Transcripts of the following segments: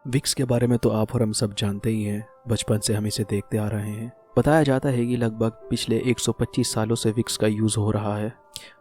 Vicks के बारे में तो आप और हम सब जानते ही हैं, बचपन से हम इसे देखते आ रहे हैं। बताया जाता है कि लगभग पिछले 125 सालों से विक्स का यूज़ हो रहा है।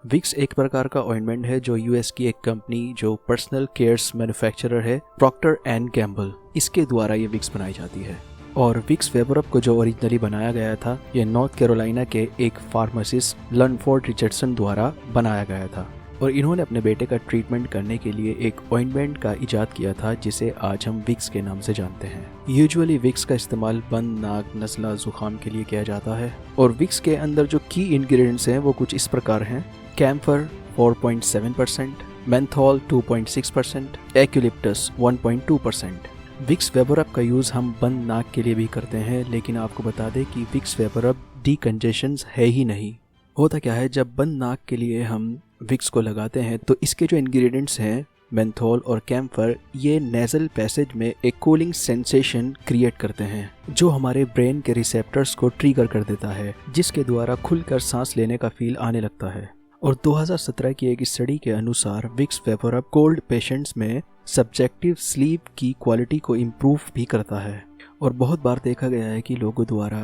विक्स एक प्रकार का ऑइंटमेंट है जो यूएस की एक कंपनी जो पर्सनल केयर्स मैन्युफैक्चरर है, प्रॉक्टर एंड गैम्बल, इसके द्वारा ये विक्स बनाई जाती है। और विक्स वेबरअप को जो ओरिजिनली बनाया गया था, ये नॉर्थ कैरोलिना के एक फार्मासिस्ट लनफोर्ड रिचर्डसन द्वारा बनाया गया था। और इन्होंने अपने बेटे का ट्रीटमेंट करने के लिए एक ऑइंटमेंट का इजाद किया था जिसे आज हम विक्स के नाम से जानते हैं। यूजुअली विक्स का इस्तेमाल बंद नाक, नज़ला, जुकाम के लिए किया जाता है। और विक्स के अंदर जो की इंग्रेडिएंट्स हैं वो कुछ इस प्रकार हैं: कैम्फर 4.7%, मेंथोल 2.6%, एक्यूलिप्टस 1.2%। विक्स वेबरअप का यूज़ हम बंद नाक के लिए भी करते हैं, लेकिन आपको बता दें कि विक्स वेबरअप डीकंजेशन है ही नहीं। होता क्या है, जब बंद नाक के लिए हम विक्स को लगाते हैं तो इसके जो इंग्रेडिएंट्स हैं मेंथोल और कैम्फर, ये नेज़ल पैसेज में एक कूलिंग सेंसेशन क्रिएट करते हैं जो हमारे ब्रेन के रिसेप्टर्स को ट्रिगर कर देता है, जिसके द्वारा खुलकर सांस लेने का फील आने लगता है। और 2017 की एक स्टडी के अनुसार विक्स वेबरअप कोल्ड पेशेंट्स में सब्जेक्टिव स्लीप की क्वालिटी को इम्प्रूव भी करता है। और बहुत बार देखा गया है कि लोगों द्वारा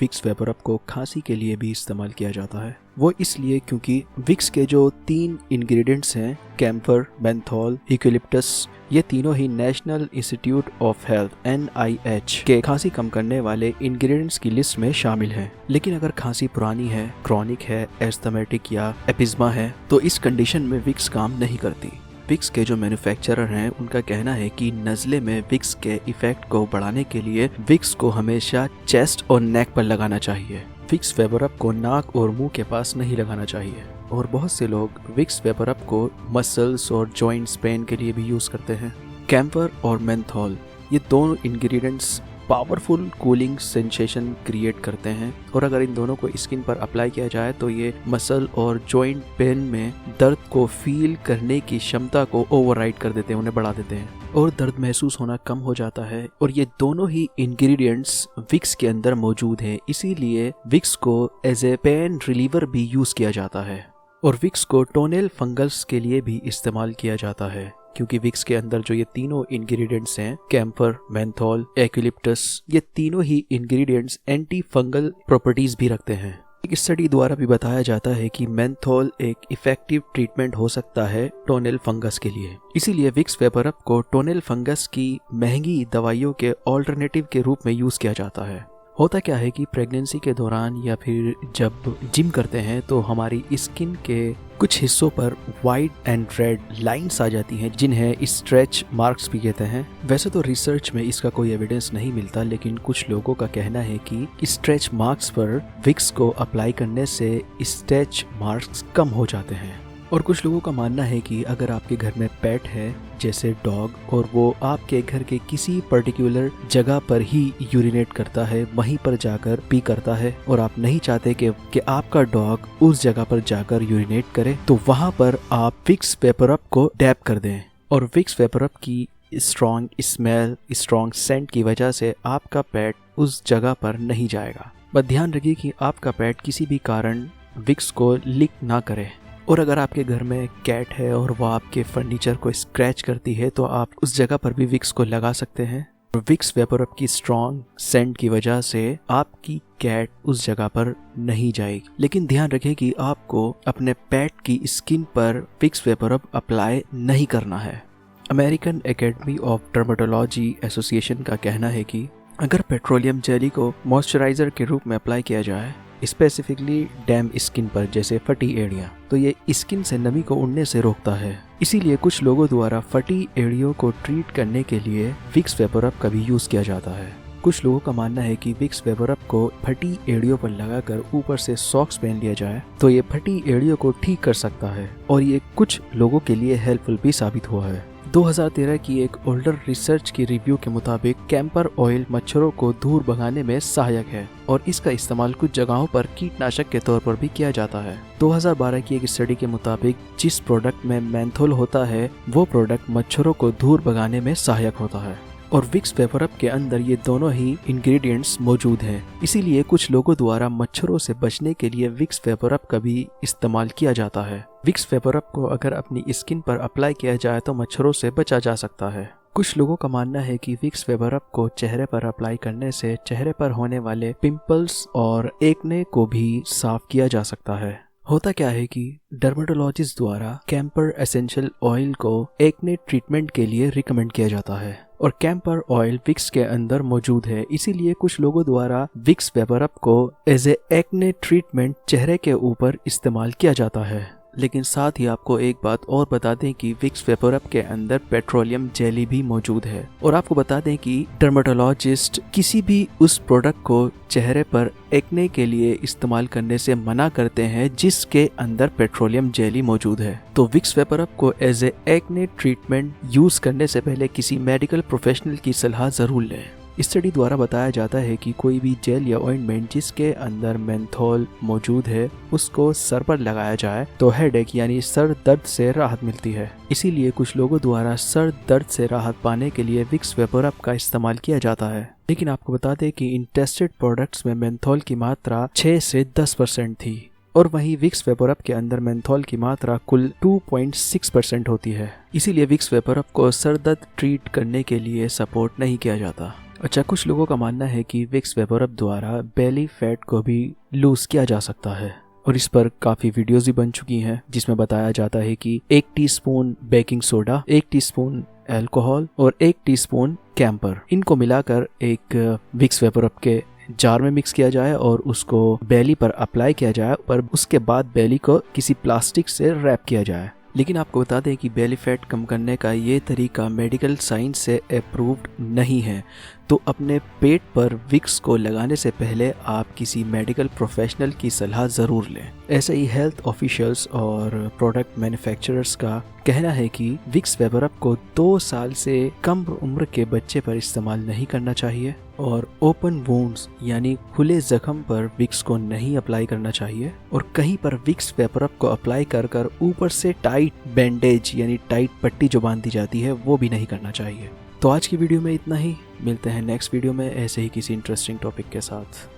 विक्स वेबरअप को खांसी के लिए भी इस्तेमाल किया जाता है। वो इसलिए क्योंकि विक्स के जो 3 इंग्रेडिएंट्स हैं, कैम्फर, मेंथोल, यूकेलिप्टस, ये तीनों ही national institute of health NIH के खांसी कम करने वाले इंग्रेडिएंट्स की लिस्ट में शामिल हैं। लेकिन अगर खांसी पुरानी है, क्रॉनिक है, एस्थमेटिक या एपिज्मा है, तो इस कंडीशन में विक्स काम नहीं करती। विक्स के जो मैन्युफैक्चरर हैं उनका कहना है कि नज़ले में विक्स के इफेक्ट को बढ़ाने के लिए विक्स को हमेशा चेस्ट और नेक पर लगाना चाहिए। विक्स वेबरअप को नाक और मुंह के पास नहीं लगाना चाहिए। और बहुत से लोग विक्स वेबरअप को मसल्स और जॉइंट्स पेन के लिए भी यूज़ करते हैं। कैम्फर और मेंथोल, ये दोनों ingredients powerful cooling sensation create करते हैं, और अगर इन दोनों को स्किन पर अप्लाई किया जाए तो ये मसल और जॉइंट पेन में दर्द को फील करने की क्षमता को ओवरराइड कर देते हैं, उन्हें बढ़ा देते हैं, और दर्द महसूस होना कम हो जाता है। और ये दोनों ही इंग्रेडिएंट्स विक्स के अंदर मौजूद हैं, इसीलिए विक्स को एज ए पेन रिलीवर भी यूज किया जाता है। और विक्स को टोनेल फंगल्स के लिए भी इस्तेमाल किया जाता है, क्योंकि विक्स के अंदर जो ये तीनों इंग्रेडिएंट्स हैं, कैम्फर, मेंथोल, एक्यूलिप्टस, ये तीनों ही इंग्रेडिएंट्स एंटी फंगल प्रॉपर्टीज भी रखते हैं। एक स्टडी द्वारा भी बताया जाता है कि मेंथोल एक इफेक्टिव ट्रीटमेंट हो सकता है टोनेल फंगस के लिए। इसीलिए विक्स वेबरअप को टोनेल फंगस की महंगी दवाइयों के ऑल्टरनेटिव के रूप में यूज किया जाता है। होता क्या है कि प्रेगनेंसी के दौरान या फिर जब जिम करते हैं तो हमारी स्किन के कुछ हिस्सों पर वाइट एंड रेड लाइंस आ जाती हैं, जिन्हें स्ट्रेच मार्क्स भी कहते हैं। वैसे तो रिसर्च में इसका कोई एविडेंस नहीं मिलता, लेकिन कुछ लोगों का कहना है कि स्ट्रेच मार्क्स पर विक्स को अप्लाई करने से स्ट्रेच मार्क्स कम हो जाते हैं। और कुछ लोगों का मानना है कि अगर आपके घर में पेट है जैसे डॉग, और वो आपके घर के किसी पर्टिकुलर जगह पर ही यूरिनेट करता है, वहीं पर जाकर पी करता है, और आप नहीं चाहते कि आपका डॉग उस जगह पर जाकर यूरिनेट करे, तो वहां पर आप विक्स वेबरअप को डैब कर दें। और विक्स वेबरअप की स्ट्रॉन्ग स्मेल, स्ट्रॉन्ग सेंट की वजह से आपका पेट उस जगह पर नहीं जाएगा। बस ध्यान रखिए कि आपका पेट किसी भी कारण विक्स को लीक ना करे। और अगर आपके घर में कैट है और वो आपके फर्नीचर को स्क्रैच करती है तो आप उस जगह पर भी विक्स को लगा सकते हैं। और विक्स वेबरअप की स्ट्रॉन्ग सेंट की वजह से आपकी कैट उस जगह पर नहीं जाएगी। लेकिन ध्यान रखें कि आपको अपने पेट की स्किन पर विक्स वेबरअप अप्लाई नहीं करना है। American academy of dermatology association का कहना है कि अगर पेट्रोलियम जेली को मॉइस्चराइजर के रूप में अप्लाई किया जाए, स्पेसिफिकली डैम स्किन पर जैसे फटी एड़ियाँ, तो ये स्किन से नमी को उड़ने से रोकता है। इसीलिए कुछ लोगों द्वारा फटी एड़ियों को ट्रीट करने के लिए विक्स वेबरअप का भी यूज किया जाता है। कुछ लोगों का मानना है कि विक्स वेबरअप को फटी एड़ियों पर लगाकर ऊपर से सॉक्स पहन लिया जाए तो ये फटी एड़ियों को ठीक कर सकता है, और ये कुछ लोगों के लिए हेल्पफुल भी साबित हुआ है। 2013 की एक ओल्डर रिसर्च की रिव्यू के मुताबिक कैम्पर ऑयल मच्छरों को दूर भगाने में सहायक है, और इसका इस्तेमाल कुछ जगहों पर कीटनाशक के तौर पर भी किया जाता है। 2012 की एक स्टडी के मुताबिक जिस प्रोडक्ट में मेंथोल होता है वो प्रोडक्ट मच्छरों को दूर भगाने में सहायक होता है। और विक्स वेबरअप के अंदर ये दोनों ही इंग्रेडिएंट्स मौजूद हैं। इसीलिए कुछ लोगों द्वारा मच्छरों से बचने के लिए विक्स वेबरअप का भी इस्तेमाल किया जाता है। विक्स वेबरअप को अगर अपनी स्किन पर अप्लाई किया जाए तो मच्छरों से बचा जा सकता है। कुछ लोगों का मानना है कि विक्स वेपर अप को चेहरे पर अप्लाई करने से चेहरे पर होने वाले पिंपल्स और एक्ने को भी साफ किया जा सकता है। होता क्या है कि डर्मेटोलॉजिस्ट द्वारा कैंपर एसेंशियल ऑयल को एक्ने ट्रीटमेंट के लिए रिकमेंड किया जाता है और कैंपर ऑयल विक्स के अंदर मौजूद है, इसीलिए कुछ लोगों द्वारा विक्स वेपर अप को एज ए एक्ने ट्रीटमेंट चेहरे के ऊपर इस्तेमाल किया जाता है। लेकिन साथ ही आपको एक बात और बता दें कि विक्स वेपर अप के अंदर पेट्रोलियम जेली भी मौजूद है और आपको बता दें कि डर्मेटोलॉजिस्ट किसी भी उस प्रोडक्ट को चेहरे पर एक्ने के लिए इस्तेमाल करने से मना करते हैं जिसके अंदर पेट्रोलियम जेली मौजूद है। तो विक्स वेपर अप को as a acne treatment use करने से पहले किसी मेडिकल प्रोफेशनल की सलाह जरूर लें। स्टडी द्वारा बताया जाता है कि कोई भी जेल या ऑइंटमेंट जिसके अंदर मेंथोल मौजूद है उसको सर पर लगाया जाए तो हेडेक यानी सर दर्द से राहत मिलती है। इसीलिए कुछ लोगों द्वारा सर दर्द से राहत पाने के लिए विक्स वेपर अप का इस्तेमाल किया जाता है। लेकिन आपको बता दें कि इन टेस्टेड प्रोडक्ट्स में मेंथोल की मात्रा 6 से 10% थी और वहीं विक्स वेपर अप के अंदर मेंथोल की मात्रा कुल 2.6% होती है। इसीलिए विक्स वेपर अप को सर दर्द ट्रीट करने के लिए सपोर्ट नहीं किया जाता। अच्छा, कुछ लोगों का मानना है कि विक्स वेपर अप द्वारा बेली फैट को भी लूज किया जा सकता है और इस पर काफ़ी वीडियोस भी बन चुकी हैं जिसमें बताया जाता है कि 1 teaspoon baking soda, 1 teaspoon alcohol और 1 टीस्पून कैंपर, इनको मिलाकर एक विक्स वेपर अप के जार में मिक्स किया जाए और उसको बेली पर अप्लाई किया जाए और उसके बाद बेली को किसी प्लास्टिक से रैप किया जाए। लेकिन आपको बता दें कि बेली फैट कम करने का ये तरीका मेडिकल साइंस से अप्रूव्ड नहीं है, तो अपने पेट पर विक्स को लगाने से पहले आप किसी मेडिकल प्रोफेशनल की सलाह ज़रूर लें। ऐसे ही हेल्थ ऑफिशियल्स और प्रोडक्ट मैन्युफैक्चरर्स का कहना है कि विक्स वेपर अप को 2 साल से कम उम्र के बच्चे पर इस्तेमाल नहीं करना चाहिए और ओपन वुंड्स यानी खुले जख्म पर विक्स को नहीं अप्लाई करना चाहिए और कहीं पर विक्स वेपर अप को अप्लाई कर ऊपर से टाइट बैंडेज यानी टाइट पट्टी जो बांधी जाती है वो भी नहीं करना चाहिए। तो आज की वीडियो में इतना ही, मिलते हैं नेक्स्ट वीडियो में ऐसे ही किसी इंटरेस्टिंग टॉपिक के साथ।